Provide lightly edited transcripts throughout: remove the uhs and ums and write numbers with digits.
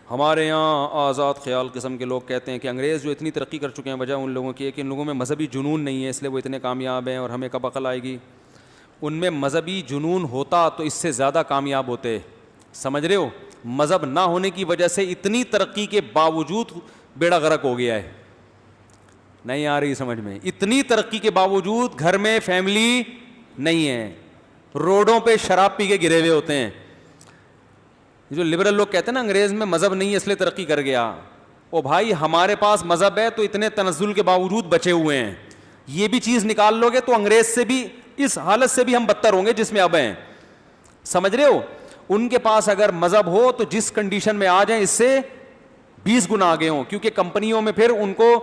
ہمارے یہاں آزاد خیال قسم کے لوگ کہتے ہیں کہ انگریز جو اتنی ترقی کر چکے ہیں وجہ ان لوگوں کی ہے کہ ان لوگوں میں مذہبی جنون نہیں ہے، اس لیے وہ اتنے کامیاب ہیں اور ہمیں کب عقل آئے گی. ان میں مذہبی جنون ہوتا تو اس سے زیادہ کامیاب ہوتے. سمجھ رہے ہو؟ مذہب نہ ہونے کی وجہ سے اتنی ترقی کے باوجود بیڑا غرق ہو گیا ہے. نہیں آ رہی سمجھ میں؟ اتنی ترقی کے باوجود گھر میں فیملی نہیں ہے، روڈوں پہ شراب پی کے گرے ہوئے ہوتے ہیں. جو لبرل لوگ کہتے ہیں نا انگریز میں مذہب نہیں ہے اس لیے ترقی کر گیا، او بھائی ہمارے پاس مذہب ہے تو اتنے تنزل کے باوجود بچے ہوئے ہیں. یہ بھی چیز نکال لو گے تو انگریز سے بھی، اس حالت سے بھی ہم بدتر ہوں گے جس میں اب ہیں. سمجھ رہے ہو؟ ان کے پاس اگر مذہب ہو تو جس کنڈیشن میں آ جائیں اس سے 20 گنا آگے ہوں، کیونکہ کمپنیوں میں پھر ان کو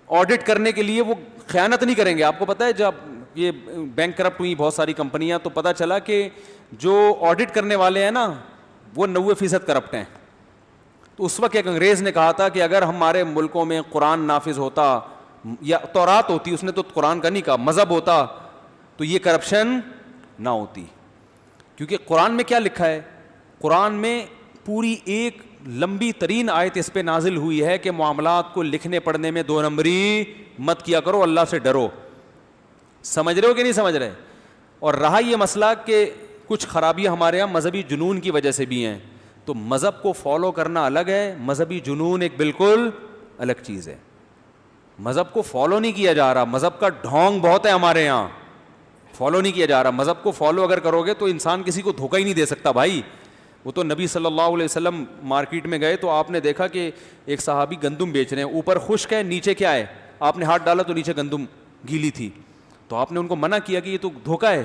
آڈٹ کرنے کے لیے وہ خیانت نہیں کریں گے. آپ کو پتہ ہے جب یہ بینک کرپٹ ہوئی بہت ساری کمپنیاں تو پتہ چلا کہ جو آڈٹ کرنے والے ہیں نا وہ 90% کرپٹ ہیں. تو اس وقت ایک انگریز نے کہا تھا کہ اگر ہمارے ملکوں میں قرآن نافذ ہوتا یا تورات ہوتی، اس نے تو قرآن کا نہیں کہا، مذہب ہوتا تو یہ کرپشن نہ ہوتی. کیونکہ قرآن میں کیا لکھا ہے؟ قرآن میں پوری ایک لمبی ترین آیت اس پہ نازل ہوئی ہے کہ معاملات کو لکھنے پڑھنے میں 2 نمبری مت کیا کرو، اللہ سے ڈرو. سمجھ رہے ہو کہ نہیں سمجھ رہے؟ اور رہا یہ مسئلہ کہ کچھ خرابیاں ہمارے یہاں مذہبی جنون کی وجہ سے بھی ہیں، تو مذہب کو فالو کرنا الگ ہے، مذہبی جنون ایک بالکل الگ چیز ہے. مذہب کو فالو نہیں کیا جا رہا، مذہب کا ڈھونگ بہت ہے ہمارے یہاں، فالو نہیں کیا جا رہا. مذہب کو فالو اگر کرو گے تو انسان کسی کو دھوکہ ہی نہیں دے سکتا بھائی. وہ تو نبی صلی اللہ علیہ وسلم مارکیٹ میں گئے تو آپ نے دیکھا کہ ایک صحابی گندم بیچ رہے ہیں، اوپر خشک ہے نیچے کیا ہے، آپ نے ہاتھ ڈالا تو نیچے گندم گیلی تھی. تو آپ نے ان کو منع کیا کہ یہ تو دھوکہ ہے.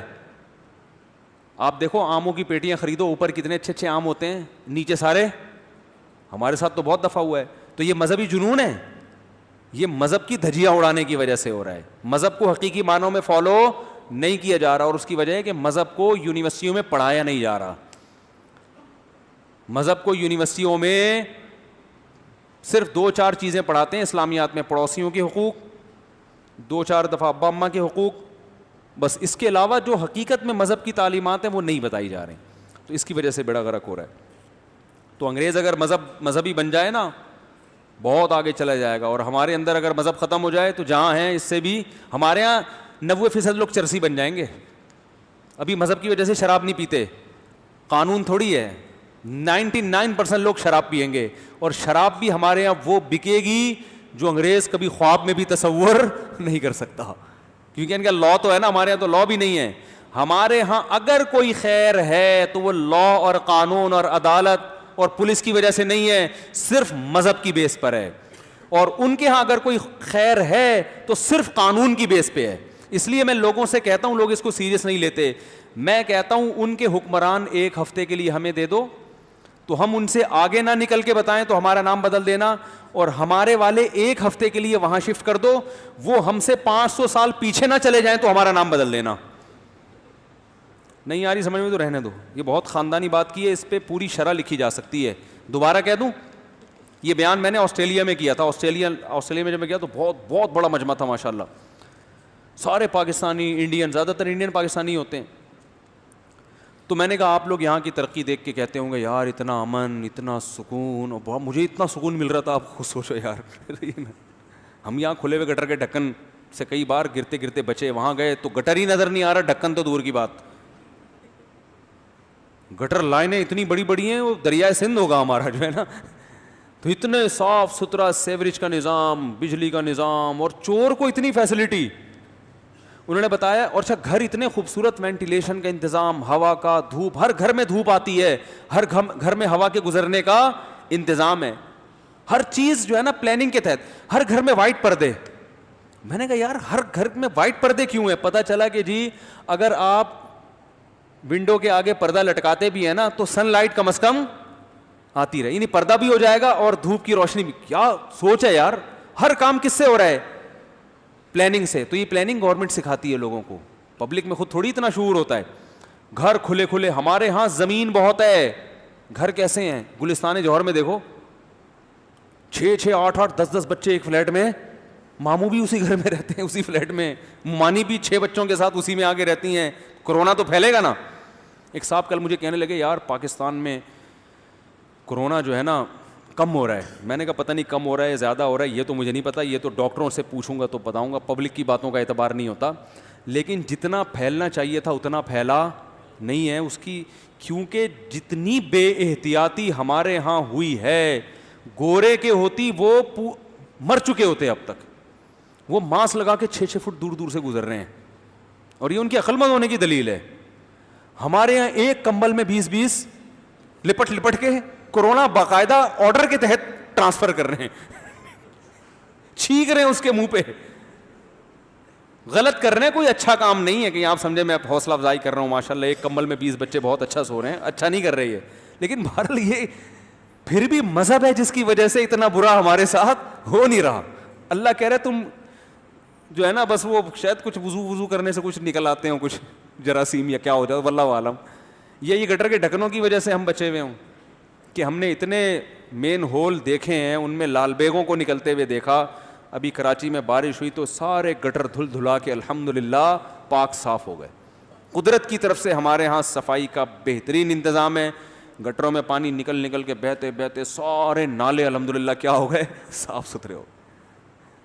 آپ دیکھو آموں کی پیٹیاں خریدو، اوپر کتنے اچھے اچھے آم ہوتے ہیں، نیچے سارے. ہمارے ساتھ تو بہت دفعہ ہوا ہے. تو یہ مذہبی جنون ہے، یہ مذہب کی دھجیاں اڑانے کی وجہ سے ہو رہا ہے. مذہب کو حقیقی معنوں میں فالو نہیں کیا جا رہا، اور اس کی وجہ ہے کہ مذہب کو یونیورسٹیوں میں پڑھایا نہیں جا رہا. مذہب کو یونیورسٹیوں میں صرف 2-4 چیزیں پڑھاتے ہیں اسلامیات میں، پڑوسیوں کے حقوق، 2-4 دفعہ ابا اماں کے حقوق، بس. اس کے علاوہ جو حقیقت میں مذہب کی تعلیمات ہیں وہ نہیں بتائی جا رہی. تو اس کی وجہ سے بیڑا غرق ہو رہا ہے. تو انگریز اگر مذہبی بن جائے نا بہت آگے چلا جائے گا. اور ہمارے اندر اگر مذہب ختم ہو جائے تو جہاں ہیں اس سے بھی ہمارے یہاں 90% لوگ چرسی بن جائیں گے. ابھی مذہب کی وجہ سے شراب نہیں پیتے، قانون تھوڑی ہے. 99% لوگ شراب پئیں گے، اور شراب بھی ہمارے یہاں وہ بکے گی جو انگریز کبھی خواب میں بھی تصور نہیں کر سکتا. کیونکہ ان کا لا تو ہے نا، ہمارے یہاں تو لا بھی نہیں ہے. ہمارے ہاں اگر کوئی خیر ہے تو وہ لا اور قانون اور عدالت اور پولیس کی وجہ سے نہیں ہے، صرف مذہب کی بیس پر ہے. اور ان کے ہاں اگر کوئی خیر ہے تو صرف قانون کی بیس پہ ہے. اس لیے میں لوگوں سے کہتا ہوں، لوگ اس کو سیریس نہیں لیتے. میں کہتا ہوں ان کے حکمران 1 ہفتے کے لیے ہمیں دے دو تو ہم ان سے آگے نہ نکل کے بتائیں تو ہمارا نام بدل دینا، اور ہمارے والے 1 ہفتے کے لیے وہاں شفٹ کر دو، وہ ہم سے 500 سال پیچھے نہ چلے جائیں تو ہمارا نام بدل دینا. نہیں آ رہی سمجھ میں تو رہنے دو. یہ بہت خاندانی بات کی ہے، اس پہ پوری شرح لکھی جا سکتی ہے. دوبارہ کہہ دوں، یہ بیان میں نے آسٹریلیا میں کیا تھا. آسٹریلیا میں جب میں گیا تو بہت بڑا مجمع تھا ماشاءاللہ. سارے پاکستانی، انڈین، زیادہ تر انڈین پاکستانی ہوتے ہیں. تو میں نے کہا آپ لوگ یہاں کی ترقی دیکھ کے کہتے ہوں گے یار اتنا امن، اتنا سکون، اور مجھے اتنا سکون مل رہا تھا. آپ خود سوچو یار ہم یہاں کھلے ہوئے گٹر کے ڈھکن سے کئی بار گرتے گرتے بچے، وہاں گئے تو گٹر ہی نظر نہیں آ رہا، ڈھکن تو دور کی بات. گٹر لائنیں اتنی بڑی بڑی ہیں، وہ دریائے سندھ ہوگا ہمارا جو ہے نا. تو اتنے صاف ستھرا سیوریج کا نظام، بجلی کا نظام، اور چور کو اتنی فیسلٹی انہوں نے بتایا. اور اچھا گھر اتنے خوبصورت، وینٹیلیشن کا انتظام، ہوا کا، دھوپ، ہر گھر میں دھوپ آتی ہے، ہر گھر میں ہوا کے گزرنے کا انتظام ہے. ہر چیز جو ہے نا پلاننگ کے تحت. ہر گھر میں وائٹ پردے. میں نے کہا یار ہر گھر میں وائٹ پردے کیوں ہیں؟ پتہ چلا کہ جی اگر آپ ونڈو کے آگے پردہ لٹکاتے بھی ہیں نا تو سن لائٹ کم از کم آتی رہے، یعنی پردہ بھی ہو جائے گا اور دھوپ کی روشنی بھی. کیا سوچ ہے یار. ہر کام کس سے ہو رہا ہے؟ پلاننگ سے. تو یہ پلاننگ گورنمنٹ سکھاتی ہے لوگوں کو، پبلک میں خود تھوڑی اتنا شعور ہوتا ہے. گھر کھلے کھلے. ہمارے ہاں زمین بہت ہے، گھر کیسے ہیں؟ گلستان جوہر میں دیکھو 6-6 8-8 10-10 بچے ایک فلیٹ میں. ماموں بھی اسی گھر میں رہتے ہیں، اسی فلیٹ میں. مانی بھی 6 بچوں کے ساتھ اسی میں آگے رہتی ہیں. کرونا تو پھیلے گا نا. ایک صاحب کل مجھے کہنے لگے یار پاکستان میں کورونا جو ہے نا کم ہو رہا ہے. میں نے کہا پتہ نہیں کم ہو رہا ہے زیادہ ہو رہا ہے یہ تو مجھے نہیں پتہ, یہ تو ڈاکٹروں سے پوچھوں گا تو بتاؤں گا, پبلک کی باتوں کا اعتبار نہیں ہوتا. لیکن جتنا پھیلنا چاہیے تھا اتنا پھیلا نہیں ہے اس کی, کیونکہ جتنی بے احتیاطی ہمارے ہاں ہوئی ہے, گورے کے ہوتی وہ مر چکے ہوتے اب تک. وہ ماسک لگا کے 6-6 فٹ دور دور سے گزر رہے ہیں, اور یہ ان کی عقل مند ہونے کی دلیل ہے. ہمارے یہاں ایک کمبل میں 20-20 لپٹ لپٹ کے کورونا باقاعدہ آرڈر کے تحت ٹرانسفر کر رہے ہیں, چھینک رہے ہیں اس کے منہ پہ. غلط کر رہے ہیں, کوئی اچھا کام نہیں ہے کہ آپ سمجھے میں حوصلہ افزائی کر رہا ہوں ماشاء اللہ ایک کمبل میں 20 بچے بہت اچھا سو رہے ہیں, اچھا نہیں کر رہی ہے. لیکن بہرحال یہ پھر بھی مذہب ہے جس کی وجہ سے اتنا برا ہمارے ساتھ ہو نہیں رہا. اللہ کہہ رہے تم جو ہے نا بس وہ شاید کچھ وضو کرنے سے کچھ نکل آتے ہوں, کچھ جراثیم یا کیا ہو جاتا واللہ عالم. یہ گٹر کے ڈھکنوں کی وجہ سے ہم بچے ہوئے ہوں کہ ہم نے اتنے مین ہول دیکھے ہیں, ان میں لال بیگوں کو نکلتے ہوئے دیکھا. ابھی کراچی میں بارش ہوئی تو سارے گٹر دھل دھلا کے الحمدللہ پاک صاف ہو گئے. قدرت کی طرف سے ہمارے ہاں صفائی کا بہترین انتظام ہے. گٹروں میں پانی نکل نکل کے بہتے بہتے سارے نالے الحمدللہ کیا ہو گئے, صاف ستھرے ہو.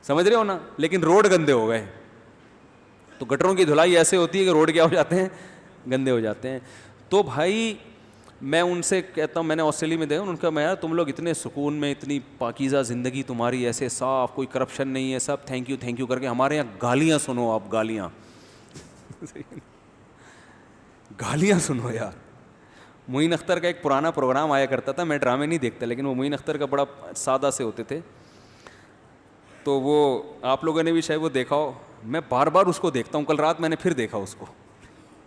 سمجھ رہے ہو نا. لیکن روڈ گندے ہو گئے. تو گٹروں کی دھلائی ایسے ہوتی ہے کہ روڈ کیا ہو جاتے ہیں, گندے ہو جاتے ہیں. تو بھائی میں ان سے کہتا ہوں, میں نے آسٹریلیا میں دیکھا, ان کا میں یار تم لوگ اتنے سکون میں, اتنی پاکیزہ زندگی تمہاری, ایسے صاف, کوئی کرپشن نہیں ہے, سب تھینک یو کر کے. ہمارے یہاں گالیاں سنو, آپ گالیاں گالیاں سنو یار. معین اختر کا ایک پرانا پروگرام آیا کرتا تھا, میں ڈرامے نہیں دیکھتا لیکن وہ معین اختر کا بڑا سادہ سے ہوتے تھے. تو وہ آپ لوگوں نے بھی شاید وہ دیکھا ہو, میں بار بار اس کو دیکھتا ہوں. کل رات میں نے پھر دیکھا اس کو.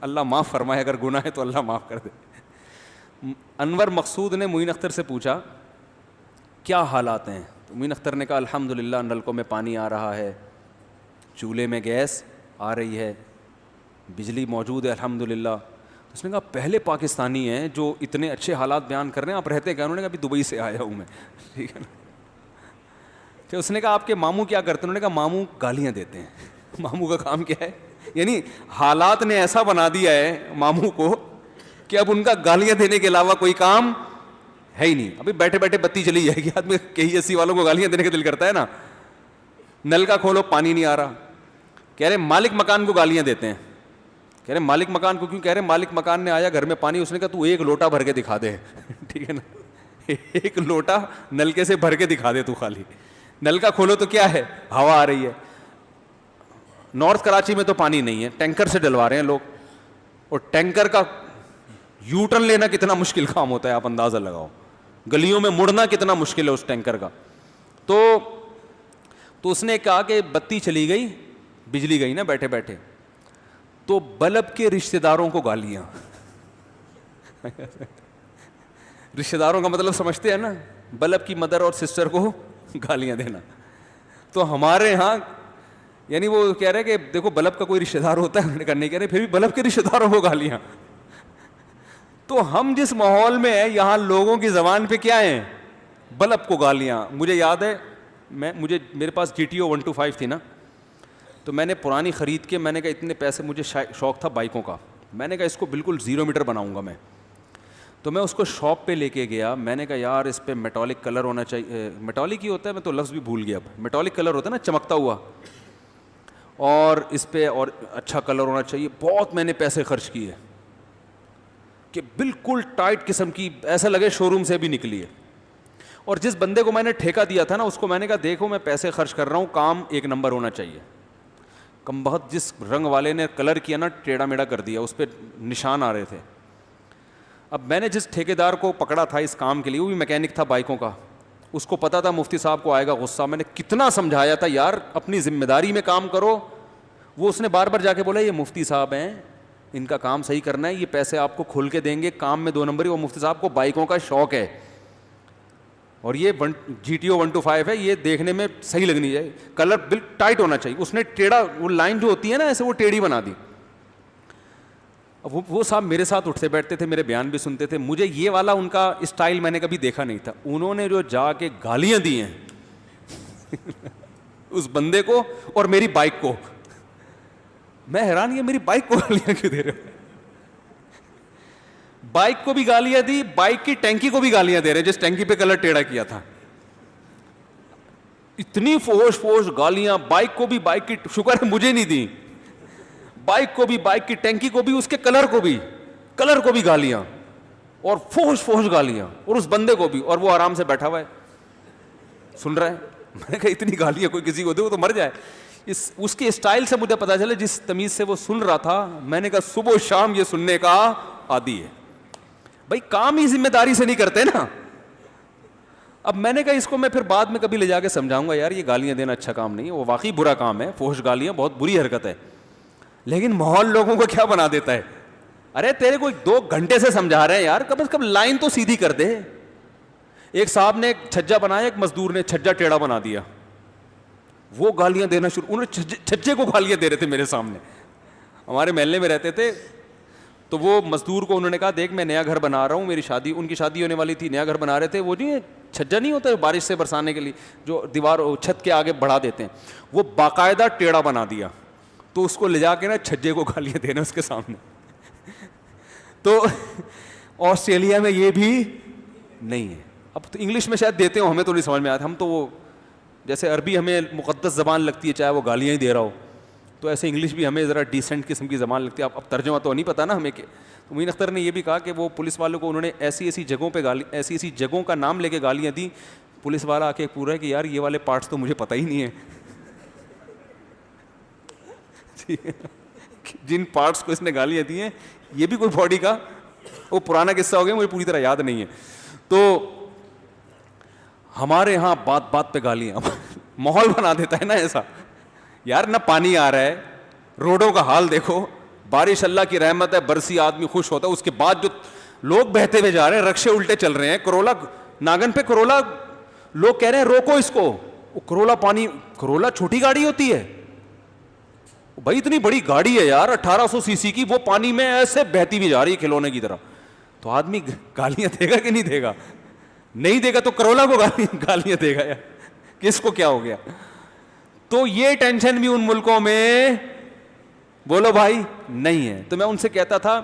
اللہ معاف فرمائے, اگر گناہ ہے تو اللہ معاف کر دے. انور مقصود نے معین اختر سے پوچھا کیا حالات ہیں, تو معین اختر نے کہا الحمدللہ نلکوں میں پانی آ رہا ہے, چولہے میں گیس آ رہی ہے, بجلی موجود ہے الحمدللہ. اس نے کہا پہلے پاکستانی ہیں جو اتنے اچھے حالات بیان کر رہے ہیں, آپ رہتے کیا؟ انہوں نے کہا ابھی دبئی سے آیا ہوں میں. ٹھیک ہے نا. کہ اس نے کہا آپ کے ماموں کیا کرتے ہیں؟ انہوں نے کہا ماموں گالیاں دیتے ہیں. ماموں کا کام کیا ہے؟ یعنی حالات نے ایسا بنا دیا ہے ماموں کو کہ اب ان کا گالیاں دینے کے علاوہ کوئی کام ہے ہی نہیں. ابھی بیٹھے بیٹھے بتی چلی جائے گی, آدمی KESC والوں کو گالیاں دینے کا دل کرتا ہے نا. نل کا کھولو پانی نہیں آ رہا, کہہ رہے مالک مکان کو گالیاں دیتے ہیں. کہہ رہے مالک مکان کو کیوں؟ کہہ رہے مالک مکان نے آیا گھر میں پانی, اس نے کہا تو ایک لوٹا بھر کے دکھا دے. ٹھیک ہے نا, ایک لوٹا نلکے سے بھر کے دکھا دے تو خالی. نل کا کھولو تو کیا ہے, ہوا آ رہی ہے. نارتھ کراچی میں تو پانی نہیں ہے, ٹینکر سے ڈلوا رہے ہیں لوگ, اور ٹینکر کا یو ٹرن لینا کتنا مشکل کام ہوتا ہے آپ اندازہ لگاؤ. گلیوں میں مڑنا کتنا مشکل ہے اس ٹینکر کا. تو اس نے کہا کہ بتی چلی گئی, بجلی گئی نا بیٹھے بیٹھے, تو بلب کے رشتہ داروں کو گالیاں. رشتہ داروں کا مطلب سمجھتے ہیں نا, بلب کی مدر اور سسٹر کو گالیاں دینا. تو ہمارے ہاں یعنی وہ کہہ رہے کہ دیکھو بلب کا کوئی رشتہ دار ہوتا ہے, انہوں نے نہیں کہہ رہے, پھر بھی بلب کے رشتہ داروں کو گالیاں. تو ہم جس ماحول میں ہیں یہاں لوگوں کی زبان پہ کیا ہیں, بلب کو گالیاں. مجھے یاد ہے میرے پاس GTO 125 تھی نا, تو میں نے پرانی خرید کے, میں نے کہا اتنے پیسے, مجھے شوق تھا بائکوں کا, میں نے کہا اس کو بالکل 0 میٹر بناؤں گا میں. تو میں اس کو شاپ پہ لے کے گیا, میں نے کہا یار اس پہ میٹالک کلر ہونا چاہیے. میٹالک ہی ہوتا ہے, میں تو لفظ بھی بھول گیا. اب میٹالک کلر ہوتا ہے نا چمکتا ہوا, اور اس پہ اور اچھا کلر ہونا چاہیے. بہت میں نے پیسے خرچ کیے کہ بالکل ٹائٹ قسم کی, ایسا لگے شو روم سے بھی نکلی ہے. اور جس بندے کو میں نے ٹھیکہ دیا تھا نا, اس کو میں نے کہا دیکھو میں پیسے خرچ کر رہا ہوں, کام ایک نمبر ہونا چاہیے. کم بہت جس رنگ والے نے کلر کیا نا, ٹیڑھا میڑھا کر دیا, اس پہ نشان آ رہے تھے. اب میں نے جس ٹھیکیدار کو پکڑا تھا اس کام کے لیے, وہ بھی میکینک تھا بائکوں کا, اس کو پتا تھا مفتی صاحب کو آئے گا غصہ. میں نے کتنا سمجھایا تھا یار اپنی ذمہ داری میں کام کرو. وہ اس نے بار بار جا کے بولا یہ مفتی صاحب ہیں, ان کا کام صحیح کرنا ہے, یہ پیسے آپ کو کھول کے دیں گے, کام میں 2 نمبری. وہ مفتی صاحب کو بائکوں کا شوق ہے, اور یہ GTO 125 ہے, یہ دیکھنے میں صحیح لگنی چاہیے, کلر بالکل ٹائٹ ہونا چاہیے. اس نے ٹیڑھا, وہ لائن جو ہوتی ہے نا ایسے, وہ ٹیڑھی بنا دی. وہ صاحب میرے ساتھ اٹھتے بیٹھتے تھے, میرے بیان بھی سنتے تھے. مجھے یہ والا ان کا اسٹائل میں نے کبھی دیکھا نہیں تھا. انہوں نے جو جا کے گالیاں دی ہیں اس بندے کو اور میری بائک کو, میں حیران, یہ میری بائک کو گالیاں کیوں دے رہے ہو؟ بائک کو بھی گالیاں دی, بائک کی ٹینکی کو بھی گالیاں دے رہے جس ٹینکی پہ کلر ٹیڑھا کیا تھا. اتنی فوش گالیاں, بائک کو بھی, بائک کی شکر ہے مجھے نہیں دی, بائک کو بھی, بائک کی ٹینکی کو بھی, اس کے کلر کو بھی گالیاں, اور فوش گالیاں, اور اس بندے کو بھی, اور وہ آرام سے بیٹھا ہوا ہے سن رہا ہے. میں نے کہا اتنی گالیاں کوئی کسی کو دے وہ تو مر جائے. اس کے اسٹائل سے مجھے پتا چلا جس تمیز سے وہ سن رہا تھا. میں نے کہا صبح و شام یہ سننے کا عادی ہے. بھائی کام ہی ذمہ داری سے نہیں کرتے نا. اب میں نے کہا اس کو میں پھر بعد میں کبھی لے جا کے سمجھاؤں گا, یار یہ گالیاں دینا اچھا کام نہیں ہے, وہ واقعی برا کام ہے, فحش گالیاں بہت بری حرکت ہے, لیکن ماحول لوگوں کو کیا بنا دیتا ہے. ارے تیرے کو 2 گھنٹے سے سمجھا رہے ہیں یار, کم از کم لائن تو سیدھی کر دے. ایک صاحب نے ایک چھجا بنایا, ایک مزدور نے چھجا ٹیڑھا بنا دیا, وہ گالیاں دینا شروع, انہوں نے چھجے کو گالیاں دے رہے تھے میرے سامنے. ہمارے محلے میں رہتے تھے, تو وہ مزدور کو انہوں نے کہا دیکھ میں نیا گھر بنا رہا ہوں, میری شادی, ان کی شادی ہونے والی تھی, نیا گھر بنا رہے تھے, وہ نہیں چھجا نہیں ہوتا بارش سے برسانے کے لیے جو دیوار چھت کے آگے بڑھا دیتے ہیں, وہ باقاعدہ ٹیڑھا بنا دیا. تو اس کو لے جا کے نا چھجے کو گالیاں دینا اس کے سامنے. تو آسٹریلیا میں یہ بھی نہیں ہے. اب تو انگلش میں شاید دیتے ہوں, ہمیں تو نہیں سمجھ میں آتا. ہم تو وہ جیسے عربی ہمیں مقدس زبان لگتی ہے, چاہے وہ گالیاں ہی دے رہا ہو, تو ایسے انگلش بھی ہمیں ذرا ڈیسنٹ قسم کی زبان لگتی ہے. اب ترجمہ تو نہیں پتا نا ہمیں کہ. تو معین اختر نے یہ بھی کہا کہ وہ پولیس والوں کو انہوں نے ایسی جگہوں پہ ایسی جگہوں کا نام لے کے گالیاں دی. پولیس والا آ کے پورا ہے کہ یار یہ والے پارٹس تو مجھے پتہ ہی نہیں ہے, جن پارٹس کو اس نے گالیاں دی ہیں یہ بھی کوئی باڈی کا وہ پرانا قصہ ہو گیا, مجھے پوری طرح یاد نہیں ہے. تو ہمارے ہاں بات بات پہ گالیاں, ماحول بنا دیتا ہے نا ایسا. یار نہ پانی آ رہا ہے, روڈوں کا حال دیکھو, بارش اللہ کی رحمت ہے, برسی آدمی خوش ہوتا ہے, اس کے بعد جو لوگ بہتے ہوئے جا رہے ہیں, رکشے الٹے چل رہے ہیں, کرولا ناگن پہ کرولا, لوگ کہہ رہے ہیں روکو اس کو, کرولا پانی, کرولا چھوٹی گاڑی ہوتی ہے بھائی, اتنی بڑی گاڑی ہے یار 1800 cc کی, وہ پانی میں ایسے بہتی بھی جا رہی ہے کھلونے کی طرح. تو آدمی گالیاں دے گا کہ نہیں دے گا؟ نہیں دے گا تو کرولا کو گالیاں دے گا یار, کس کو کیا ہو گیا؟ تو یہ ٹینشن بھی ان ملکوں میں بولو بھائی نہیں ہے. تو میں ان سے کہتا تھا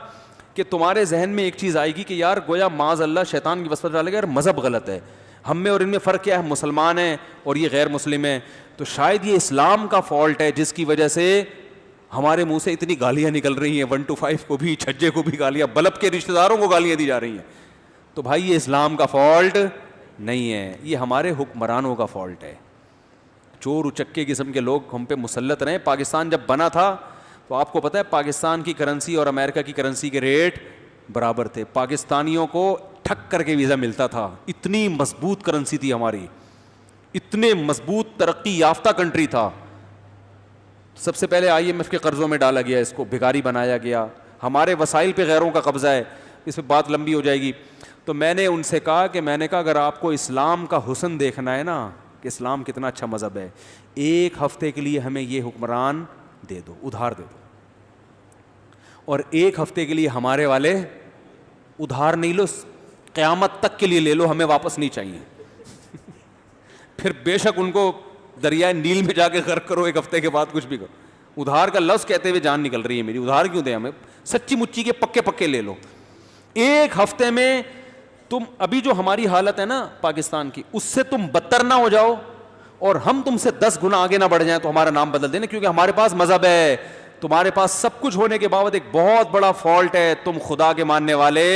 کہ تمہارے ذہن میں ایک چیز آئے گی کہ یار گویا معاذ اللہ شیطان کی وسوسہ ڈالے گا, یار مذہب غلط ہے, ہم میں اور ان میں فرق کیا ہے, مسلمان ہیں اور یہ غیر مسلم ہیں, تو شاید یہ اسلام کا فالٹ ہے جس کی وجہ سے ہمارے منہ سے اتنی گالیاں نکل رہی ہیں, 1 to 5 کو بھی, چھجے کو بھی گالیاں, بلب کے رشتہ داروں کو گالیاں دی جا رہی ہیں. تو بھائی یہ اسلام کا فالٹ نہیں ہے, یہ ہمارے حکمرانوں کا فالٹ ہے. چور اچکے قسم کے لوگ ہم پہ مسلط رہے. پاکستان جب بنا تھا تو آپ کو پتہ ہے پاکستان کی کرنسی اور امریکہ کی کرنسی کے ریٹ برابر تھے. پاکستانیوں کو ٹھک کر کے ویزا ملتا تھا, اتنی مضبوط کرنسی تھی ہماری, اتنے مضبوط ترقی یافتہ کنٹری تھا. سب سے پہلے IMF کے قرضوں میں ڈالا گیا, اس کو بھکاری بنایا گیا, ہمارے وسائل پہ غیروں کا قبضہ ہے, اس پہ بات لمبی ہو جائے گی. تو میں نے ان سے کہا کہ اگر آپ کو اسلام کا حسن دیکھنا ہے نا کہ اسلام کتنا اچھا مذہب ہے, 1 ہفتے کے لیے ہمیں یہ حکمران دے دو, ادھار دے دو, اور 1 ہفتے کے لیے ہمارے والے ادھار نہیں لو, قیامت تک کے لیے لے لو, ہمیں واپس نہیں چاہیے. پھر بے شک ان کو دریائے نیل میں جا کے غرق کرو, 1 ہفتے کے بعد کچھ بھی کرو. ادھار کا لفظ کہتے ہوئے جان نکل رہی ہے میری, ادھار کیوں دیں ہمیں, سچی مچی کے پکے لے لو. 1 ہفتے میں تم ابھی جو ہماری حالت ہے نا پاکستان کی, اس سے تم بدتر نہ ہو جاؤ اور ہم تم سے 10 گنا آگے نہ بڑھ جائیں, تو ہمارا نام بدل دینا, کیونکہ ہمارے پاس مذہب ہے. تمہارے پاس سب کچھ ہونے کے باوجود ایک بہت بڑا فالٹ ہے, تم خدا کے ماننے والے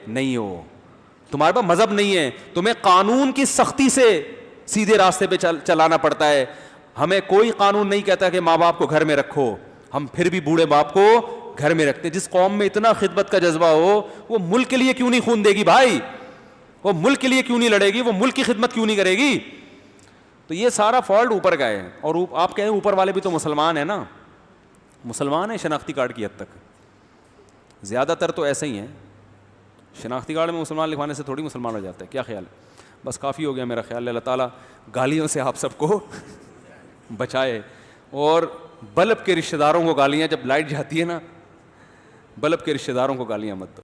نہیں ہو, تمہارے پاس مذہب نہیں ہے, تمہیں قانون کی سختی سے سیدھے راستے پہ چلانا پڑتا ہے. ہمیں کوئی قانون نہیں کہتا کہ ماں باپ کو گھر میں رکھو, ہم پھر بھی بوڑھے باپ کو گھر میں رکھتے. جس قوم میں اتنا خدمت کا جذبہ ہو, وہ ملک کے لیے کیوں نہیں خون دے گی بھائی, وہ ملک کے لیے کیوں نہیں لڑے گی, وہ ملک کی خدمت کیوں نہیں کرے گی. تو یہ سارا فالٹ اوپر کا ہے. اور آپ کہیں اوپر والے بھی تو مسلمان ہیں نا, مسلمان ہیں شناختی کارڈ کی حد تک, زیادہ تر تو ایسے ہی ہیں. شناختی کارڈ میں مسلمان لکھوانے سے تھوڑی مسلمان ہو جاتا ہے. کیا خیال ہے؟ بس کافی ہو گیا میرا خیال. اللہ تعالیٰ گالیوں سے آپ سب کو بچائے, اور بلب کے رشتہ داروں کو گالیاں, جب لائٹ جاتی ہے نا, بلب کے رشتہ داروں کو گالیاں مت دو.